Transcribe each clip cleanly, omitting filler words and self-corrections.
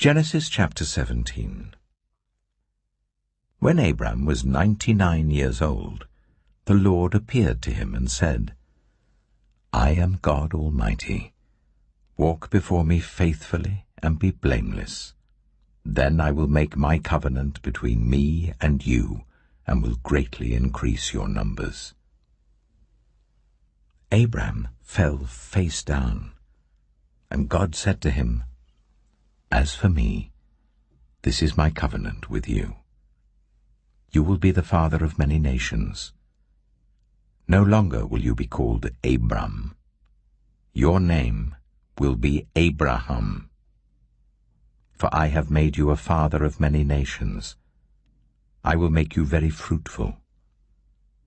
Genesis chapter 17. When Abram was 99 years old, the Lord appeared to him and said, I am God Almighty. Walk before me faithfully and be blameless. Then I will make my covenant between me and you, and will greatly increase your numbers. Abram fell face down, and God said to him, As for me, this is my covenant with you. You will be the father of many nations. No longer will you be called Abram. Your name will be Abraham. For I have made you a father of many nations. I will make you very fruitful.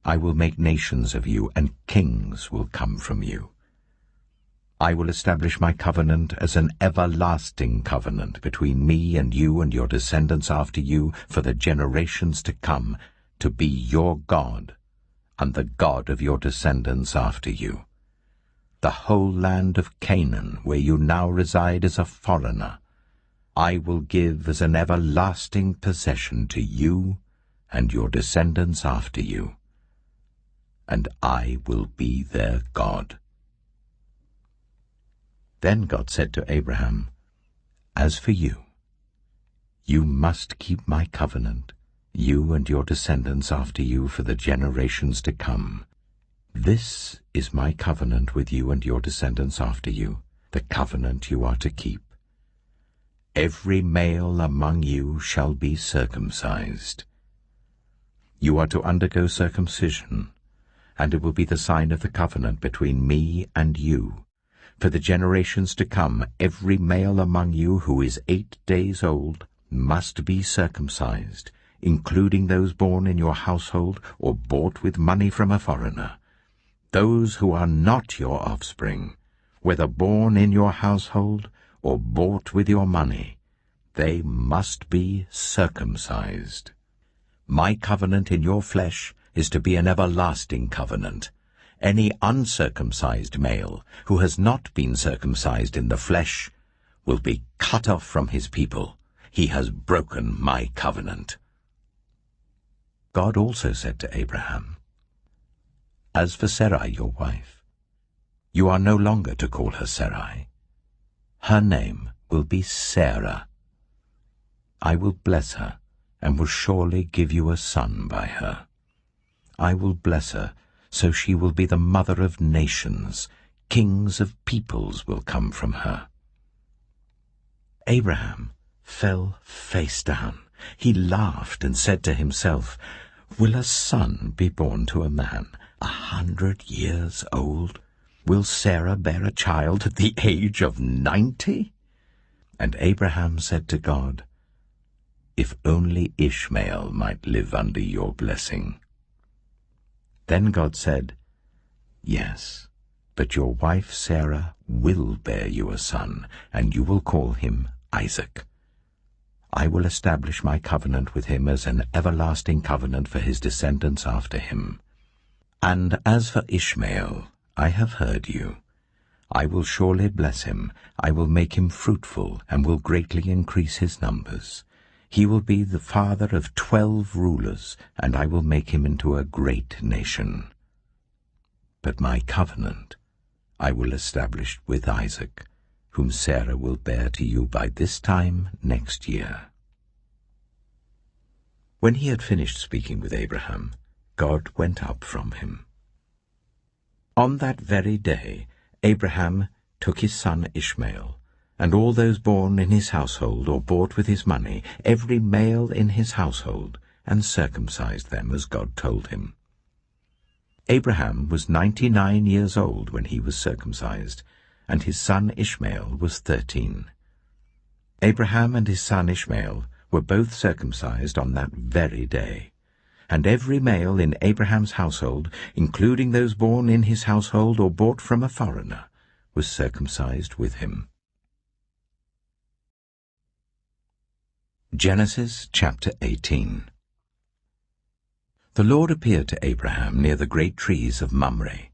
I will make nations of you, and kings will come from you. I will establish my covenant as an everlasting covenant between me and you and your descendants after you for the generations to come, to be your God and the God of your descendants after you. The whole land of Canaan, where you now reside as a foreigner, I will give as an everlasting possession to you and your descendants after you, and I will be their God. Then God said to Abraham, As for you, you must keep my covenant, you and your descendants after you for the generations to come. This is my covenant with you and your descendants after you, the covenant you are to keep. Every male among you shall be circumcised. You are to undergo circumcision, and it will be the sign of the covenant between me and you. For the generations to come, every male among you who is 8 days old must be circumcised, including those born in your household or bought with money from a foreigner. Those who are not your offspring, whether born in your household or bought with your money, they must be circumcised. My covenant in your flesh is to be an everlasting covenant. Any uncircumcised male who has not been circumcised in the flesh will be cut off from his people. He has broken my covenant. God also said to Abraham, As for Sarai, your wife, you are no longer to call her Sarai. Her name will be Sarah. I will bless her, and will surely give you a son by her. I will bless her, so she will be the mother of nations. Kings of peoples will come from her. Abraham fell face down. He laughed and said to himself, Will a son be born to a man 100 years old? Will Sarah bear a child at the age of 90? And Abraham said to God, If only Ishmael might live under your blessing. Then God said, Yes, but your wife Sarah will bear you a son, and you will call him Isaac. I will establish my covenant with him as an everlasting covenant for his descendants after him. And as for Ishmael, I have heard you. I will surely bless him. I will make him fruitful, and will greatly increase his numbers. He will be the father of 12 rulers, and I will make him into a great nation. But my covenant I will establish with Isaac, whom Sarah will bear to you by this time next year. When he had finished speaking with Abraham, God went up from him. On that very day, Abraham took his son Ishmael, and all those born in his household or bought with his money, every male in his household, and circumcised them as God told him. Abraham was 99 years old when he was circumcised, and his son Ishmael was 13. Abraham and his son Ishmael were both circumcised on that very day, and every male in Abraham's household, including those born in his household or bought from a foreigner, was circumcised with him. Genesis chapter 18. The Lord appeared to Abraham near the great trees of Mamre,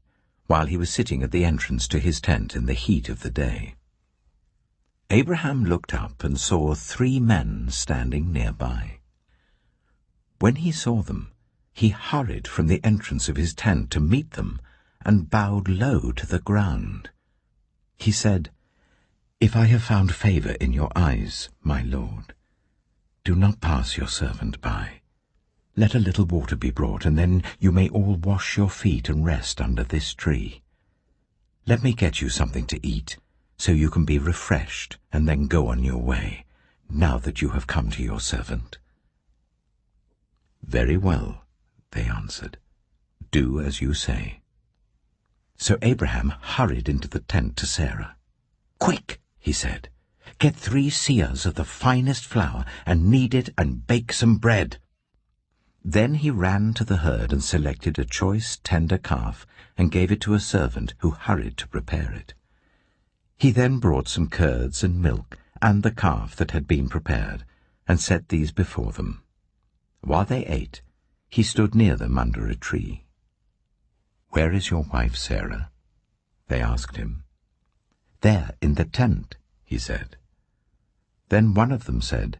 while he was sitting at the entrance to his tent in the heat of the day. Abraham looked up and saw 3 men standing nearby. When he saw them, he hurried from the entrance of his tent to meet them and bowed low to the ground. He said, "If I have found favor in your eyes, my lord, do not pass your servant by. Let a little water be brought, and then you may all wash your feet and rest under this tree. Let me get you something to eat, so you can be refreshed and then go on your way, now that you have come to your servant." "Very well," they answered. "Do as you say." So Abraham hurried into the tent to Sarah. "Quick," he said, "get 3 seahs of the finest flour and knead it and bake some bread." Then he ran to the herd and selected a choice, tender calf and gave it to a servant who hurried to prepare it. He then brought some curds and milk and the calf that had been prepared and set these before them. While they ate, he stood near them under a tree. "Where is your wife Sarah?" they asked him. "There in the tent," he said. Then one of them said,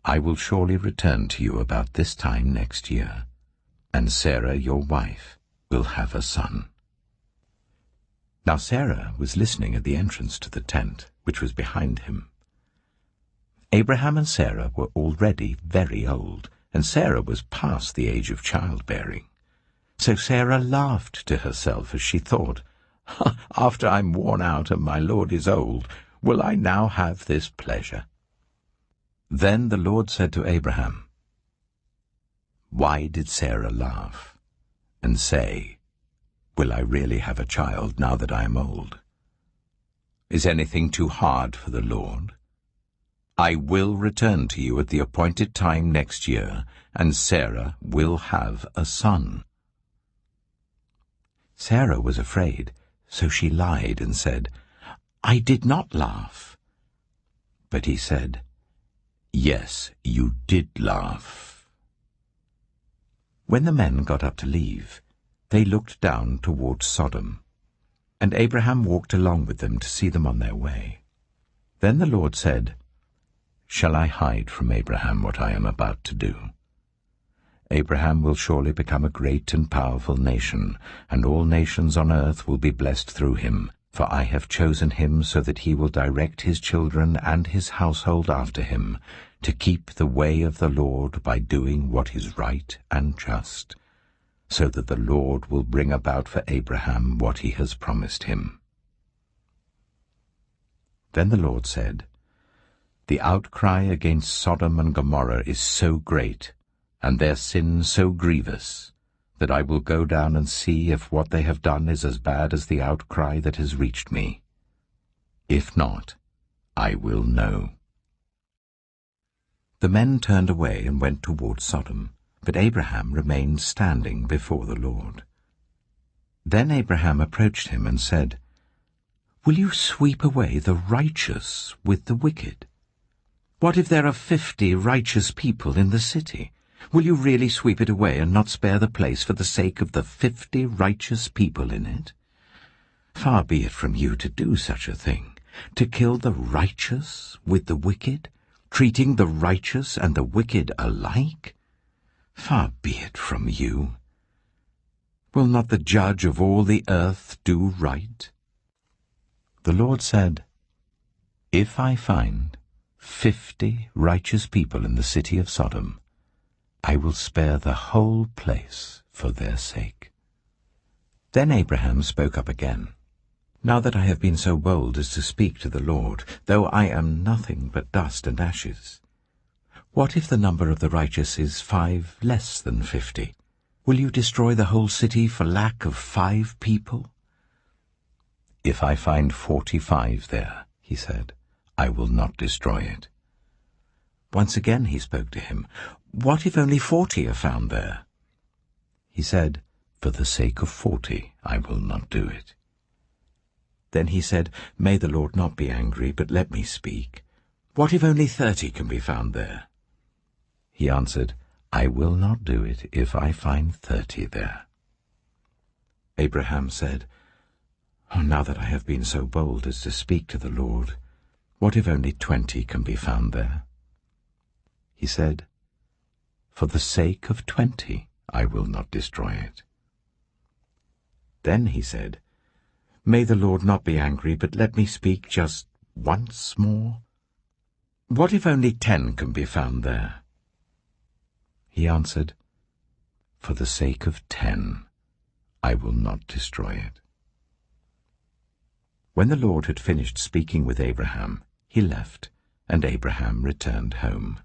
"I will surely return to you about this time next year, and Sarah your wife will have a son." Now Sarah was listening at the entrance to the tent, which was behind him. Abraham and Sarah were already very old, and Sarah was past the age of childbearing. So Sarah laughed to herself as she thought, "After I'm worn out and my Lord is old, will I now have this pleasure?" Then the Lord said to Abraham, "Why did Sarah laugh and say, 'Will I really have a child now that I am old?' Is anything too hard for the Lord? I will return to you at the appointed time next year, and Sarah will have a son." Sarah was afraid, so she lied and said, "I did not laugh." But he said, "Yes, you did laugh." When the men got up to leave, they looked down towards Sodom, and Abraham walked along with them to see them on their way. Then the Lord said, "Shall I hide from Abraham what I am about to do? Abraham will surely become a great and powerful nation, and all nations on earth will be blessed through him, for I have chosen him so that he will direct his children and his household after him, to keep the way of the Lord by doing what is right and just, so that the Lord will bring about for Abraham what he has promised him." Then the Lord said, "The outcry against Sodom and Gomorrah is so great, and their sin so grievous, that I will go down and see if what they have done is as bad as the outcry that has reached me. If not, I will know." The men turned away and went toward Sodom, but Abraham remained standing before the Lord. Then Abraham approached him and said, "Will you sweep away the righteous with the wicked? What if there are 50 righteous people in the city? Will you really sweep it away and not spare the place for the sake of the 50 righteous people in it? Far be it from you to do such a thing, to kill the righteous with the wicked, treating the righteous and the wicked alike? Far be it from you. Will not the judge of all the earth do right?" The Lord said, "If I find 50 righteous people in the city of Sodom, I will spare the whole place for their sake." Then Abraham spoke up again, "Now that I have been so bold as to speak to the Lord, though I am nothing but dust and ashes, what if the number of the righteous is 5 less than 50? Will you destroy the whole city for lack of 5 people? If I find 45 there," he said, "I will not destroy it." Once again he spoke to him, "What if only 40 are found there?" He said, "For the sake of 40 I will not do it." Then he said, "May the Lord not be angry, but let me speak. What if only 30 can be found there?" He answered, "I will not do it if I find 30 there." Abraham said, "Now that I have been so bold as to speak to the Lord, What if only 20 can be found there? He said, For the sake of 20, I will not destroy it. Then he said, May the Lord not be angry, but let me speak just once more. What if only 10 can be found there? He answered, For the sake of 10, I will not destroy it. When the Lord had finished speaking with Abraham, he left, and Abraham returned home.